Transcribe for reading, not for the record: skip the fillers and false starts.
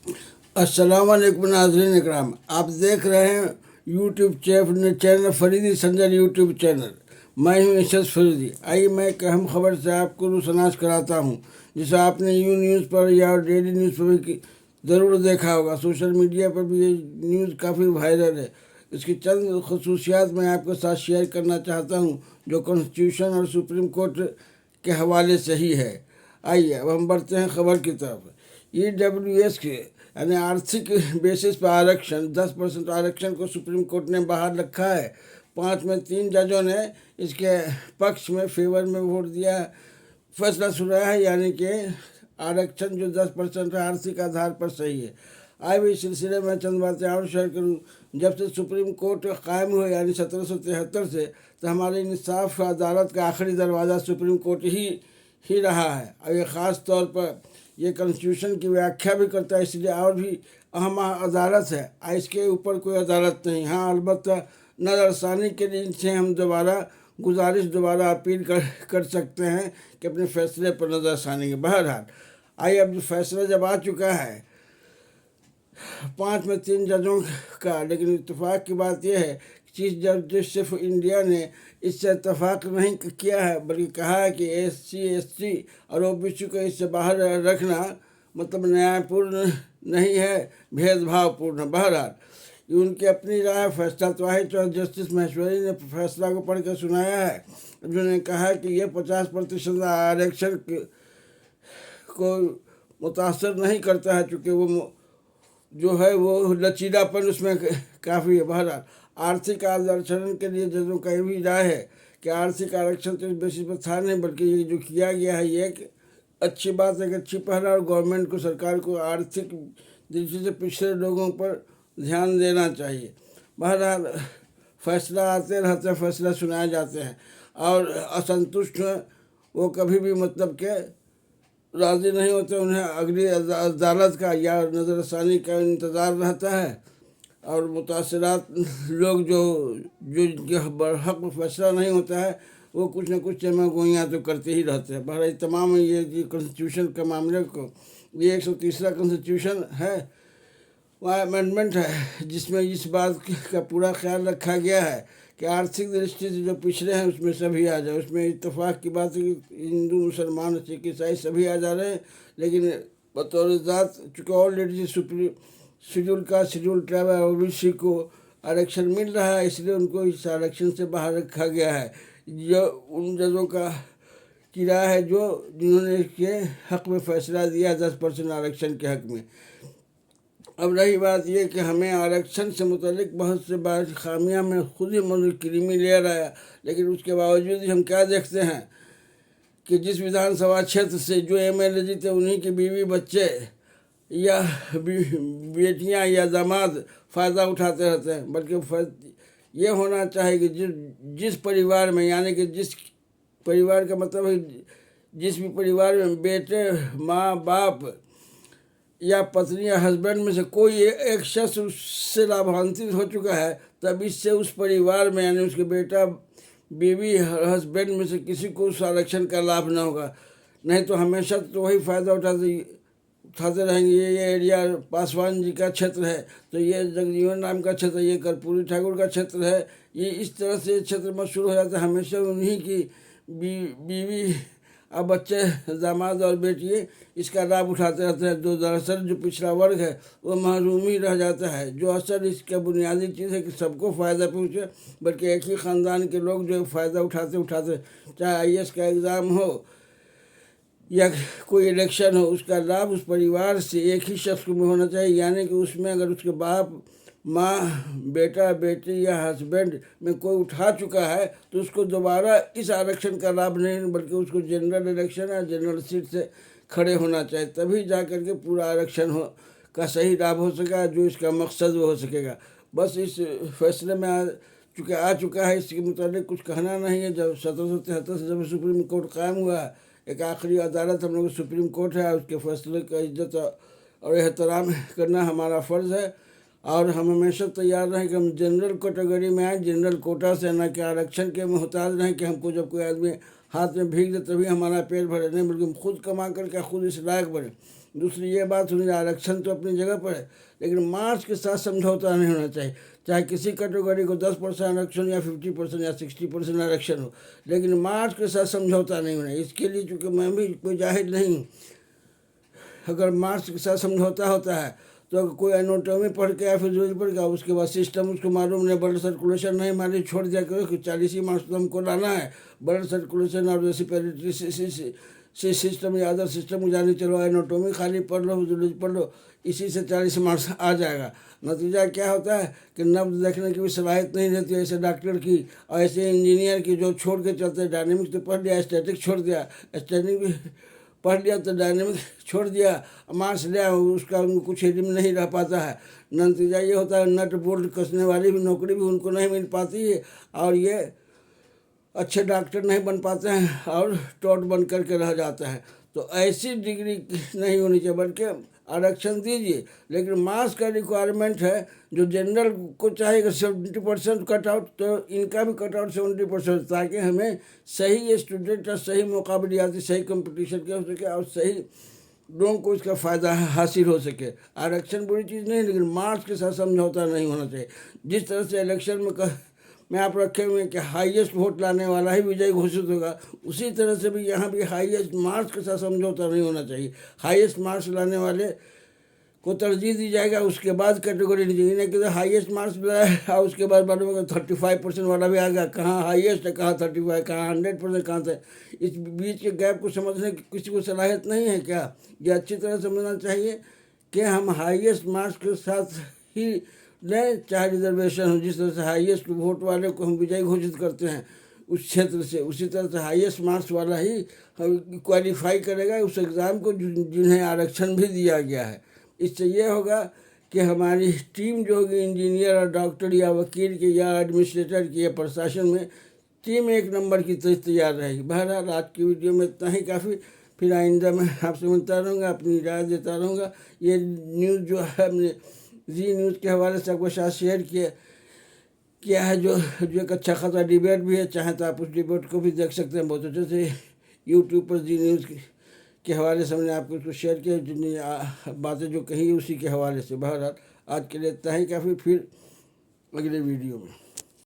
अस्सलाम वालेकुम नाज़रीन इकराम, आप देख रहे हैं YouTube channel Faridi Sanjar YouTube channel. मैं हूं इशरत फरीदी। आइए मैं एक अहम खबर से आपको रूसनाश कराता हूं, जिसे आपने यू न्यूज़ पर या डेली न्यूज़ पर भी ज़रूर देखा होगा। सोशल मीडिया पर भी ये न्यूज़ काफ़ी वायरल है। इसकी चंद खसूसियात मैं आपके साथ शेयर करना चाहता हूँ, जो कॉन्स्टिट्यूशन और सुप्रीम कोर्ट के हवाले से ही है। आइए अब हम बढ़ते हैं खबर की तरफ। EWS के यानी आर्थिक बेसिस पर आरक्षण 10% आरक्षण को सुप्रीम कोर्ट ने बाहर रखा है। 5 में 3 जजों ने इसके पक्ष में फेवर में वोट दिया, फैसला सुनाया है, यानी कि आरक्षण जो 10% है आर्थिक आधार पर सही है। आए भी इस सिलसिले में चंद बातें और शेयर करूँ। जब से सुप्रीम कोर्ट कायम हुआ यानी 1773 से, तो हमारी इंसाफ अदालत का आखिरी दरवाज़ा सुप्रीम कोर्ट ही रहा है। और ये ख़ास तौर पर ये कॉन्स्टिट्यूशन की व्याख्या भी करता है, इसलिए और भी अहम अदालत है। इसके ऊपर कोई अदालत नहीं। हाँ, अलबत्ता नज़रसानी के लिए से हम दोबारा अपील कर सकते हैं कि अपने फैसले पर नज़रसानी के। बहरहाल आइए, अब जो फैसला जब आ चुका है 5 में 3 जजों का, लेकिन इत्तेफाक की बात यह है कि चीफ जस्टिस ऑफ इंडिया ने इससे इत्तेफाक नहीं किया है, बल्कि कहा है कि SC ST और OBC को इससे बाहर रखना मतलब न्यायपूर्ण नहीं है, भेदभावपूर्ण। बहरहाल ये उनकी अपनी राय, फैसला तो है। तो जस्टिस महेश्वरी ने फैसला को पढ़ कर सुनाया है, जिन्होंने कहा कि ये 50% आरक्षण को मुतासर नहीं करता है, चूँकि वो जो है वो लचीलापन उसमें काफ़ी है। बहरहाल आर्थिक आरक्षण के लिए जजों का भी राय है कि आर्थिक आरक्षण तो इस बेसिस पर था नहीं, बल्कि ये जो किया गया है ये एक अच्छी बात है, कि अच्छी पहल है। और गवर्नमेंट को, सरकार को आर्थिक दृष्टि से पिछड़े लोगों पर ध्यान देना चाहिए। बहरहाल फैसला आते रहते हैं, फैसला सुनाए जाते हैं, और असंतुष्ट वो कभी भी मतलब के राज़ी नहीं होते। उन्हें अगली अदालत का या नज़रसानी का इंतज़ार रहता है। और मुतासरात लोग जो जो इनके हक़ में फैसला नहीं होता है, वो कुछ न कुछ चमा गोइयाँ तो करते ही रहते हैं। बहरहाल तमाम ये कॉन्स्टिट्यूशन के मामले को, ये 130वां कॉन्स्टिट्यूशन है, वहाँ अमेंडमेंट है, जिसमें इस बात का पूरा ख्याल रखा गया है कि आर्थिक दृष्टि से जो पिछड़े हैं उसमें सभी आ जाए। उसमें इत्तेफाक की बात है कि हिंदू, मुसलमान, सिख, ईसाई सभी आ जा रहे हैं, लेकिन बतौर ज़ात चूँकि ऑलरेडी शेड्यूल ट्राइब और OBC को आरक्षण मिल रहा है, इसलिए उनको इस आरक्षण से बाहर रखा गया है। जो उन जजों का किराया है जिन्होंने इसके हक़ में फ़ैसला दिया 10% आरक्षण के हक़ में। अब रही बात ये कि हमें आरक्षण से मुतल्लिक बहुत से बात खामियाँ में खुद ही क्रीमी लेयर आया, लेकिन उसके बावजूद हम क्या देखते हैं कि जिस विधानसभा क्षेत्र से जो MLA जीते, उन्हीं के बीवी बच्चे या बेटियां या दामाद फ़ायदा उठाते रहते हैं। बल्कि ये होना चाहिए कि जिस परिवार में, यानी कि जिस परिवार का मतलब है जिस भी परिवार में बेटे, माँ बाप या पत्नी या हस्बैंड में से कोई एक शख्स उससे लाभान्वित हो चुका है, तब इससे उस परिवार में यानी उसके बेटा, बीवी, हस्बैंड में से किसी को उस आरक्षण का लाभ न होगा। नहीं तो हमेशा तो वही फ़ायदा उठाते रहेंगे। ये एरिया पासवान जी का क्षेत्र है, तो ये जगजीवन राम का क्षेत्र, ये कर्पूरी ठाकुर का क्षेत्र है। ये इस तरह से क्षेत्र मशहूर हो जाता है। हमेशा उन्हीं की बीवी और बच्चे, दामाद और बेटियाँ इसका लाभ उठाते रहते हैं। दरअसल जो पिछड़ा वर्ग है वो महरूम ही रह जाता है। जो असल इसका बुनियादी चीज़ है कि सबको फ़ायदा पहुँचे, बल्कि एक ही ख़ानदान के लोग जो फ़ायदा उठाते चाहे IAS का एग्ज़ाम हो या कोई इलेक्शन हो, उसका लाभ उस परिवार से एक ही शख्स में होना चाहिए। यानी कि उसमें अगर उसके बाप, माँ, बेटा, बेटी या हस्बैंड में कोई उठा चुका है, तो उसको दोबारा इस आरक्षण का लाभ नहीं, बल्कि उसको जनरल इलेक्शन या जनरल सीट से खड़े होना चाहिए। तभी जा कर के पूरा आरक्षण का सही लाभ हो सकेगा, जो इसका मकसद वो हो सकेगा। बस इस फैसले में चूँकि आ चुका है, इसके मुताबिक कुछ कहना नहीं है। जब 1773 से जब सुप्रीम कोर्ट कायम हुआ, एक आखिरी अदालत हम लोग सुप्रीम कोर्ट है, उसके फैसले का इज्जत और एहतराम करना हमारा फ़र्ज़ है। और हम हमेशा तैयार रहें कि हम जनरल कैटेगरी में आए, जनरल कोटा से, न कि आरक्षण के मोहताज रहें कि हमको जब कोई आदमी हाथ में भीख दे तभी हमारा पेट भरे, नहीं, बल्कि हम खुद कमा करके खुद इस लायक बने। दूसरी ये बात सुनिए, आरक्षण तो अपनी जगह पर है, लेकिन मार्क्स के साथ समझौता नहीं होना चाहिए। चाहे किसी कैटेगरी को 10% आरक्षण या 50% या 60% आरक्षण हो, लेकिन मार्क्स के साथ समझौता नहीं होना। इसके लिए चूँकि मैं भी कोई जाहिर नहीं हूँ, अगर मार्क्स के साथ समझौता होता है तो कोई एनाटॉमी पढ़ के या फिजियोलॉजी पढ़ के, उसके बाद सिस्टम उसको मालूम नहीं, ब्लड सर्कुलेशन नहीं मालूम, छोड़ दिया करो कि 40 ही मार्क्स तो हमको लाना है, ब्लड सर्कुलेशन और रेस्पिरेटरी सिस्टम या अदर सिस्टम को जाने, चलो एनाटॉमी खाली पढ़ लो, फिजियोलॉजी पढ़ लो, इसी से 40 मार्क्स आ जाएगा। नतीजा क्या होता है कि नब्ज देखने की भी सलाहियत नहीं रहती है ऐसे डॉक्टर की, और ऐसे इंजीनियर की जो छोड़ के चलते हैं। डायनेमिक्स तो पढ़ लिया, स्टैटिक छोड़ दिया, स्टैटिक भी पढ़ लिया तो डायनेमिक छोड़ दिया, मार्क्स लिया, उसका उनको कुछ इल्म नहीं रह पाता है। नतीजा ये होता है नट बोल्ट कसने वाली भी नौकरी भी उनको नहीं मिल पाती है, और ये अच्छे डॉक्टर नहीं बन पाते हैं और टॉट बन करके रह जाता है। तो ऐसी डिग्री नहीं होनी चाहिए, बल्कि आरक्षण दीजिए, लेकिन मार्क्स का रिक्वायरमेंट है। जो जनरल को चाहेगा 70% कट आउट, तो इनका भी कट आउट 70%, ताकि हमें सही स्टूडेंट और सही मुकाबलियाती सही कंपटीशन के हो सके और सही लोगों को इसका फ़ायदा हासिल हो सके। आरक्षण बुरी चीज़ नहीं, लेकिन मार्क्स के साथ समझौता नहीं होना चाहिए। जिस तरह से इलेक्शन में आप रखे हुए हैं कि हाईएस्ट वोट लाने वाला ही विजयी घोषित होगा, उसी तरह से भी यहाँ भी हाईएस्ट मार्क्स के साथ समझौता नहीं होना चाहिए। हाईएस्ट मार्क्स लाने वाले को तरजीह दी जाएगा, उसके बाद कैटेगरी दी जाएगी। नहीं कि हाईएस्ट मार्क्स लाया और उसके बाद मालूम होगा 35% वाला भी आ गया, कहाँ हाईएस्ट है, कहाँ 35, कहाँ 100%, कहाँ से। इस बीच के गैप को समझने की किसी को सलाहियत नहीं है क्या? ये अच्छी तरह समझना चाहिए कि हम हाईएस्ट मार्क्स के साथ ही लें, चाहे रिजर्वेशन हो। जिस तरह से हाईएस्ट वोट वाले को हम विजयी घोषित करते हैं उस क्षेत्र से, उसी तरह से हाईएस्ट मार्क्स वाला ही क्वालिफाई करेगा उस एग्ज़ाम को जिन्हें आरक्षण भी दिया गया है। इससे ये होगा कि हमारी टीम जो होगी इंजीनियर और डॉक्टर या वकील की या एडमिनिस्ट्रेटर की या प्रशासन में, टीम एक नंबर की तैयार रहेगी। बहरहाल आज की वीडियो में इतना ही काफ़ी। फिर आइंदा मैं आपसे मिलता रहूँगा, अपनी राय देता रहूँगा। ये न्यूज़ जो है हमने जी न्यूज़ के हवाले से आपको साथ शेयर किया है, जो एक अच्छा खासा डिबेट भी है। चाहे तो आप उस डिबेट को भी देख सकते हैं बहुत अच्छे से यूट्यूब पर। जी न्यूज़ के हवाले से हमने आपको उसको शेयर किया, जितनी बातें जो कही उसी के हवाले से। बहरहाल आज के लिए इतना ही काफ़ी। फिर अगले वीडियो में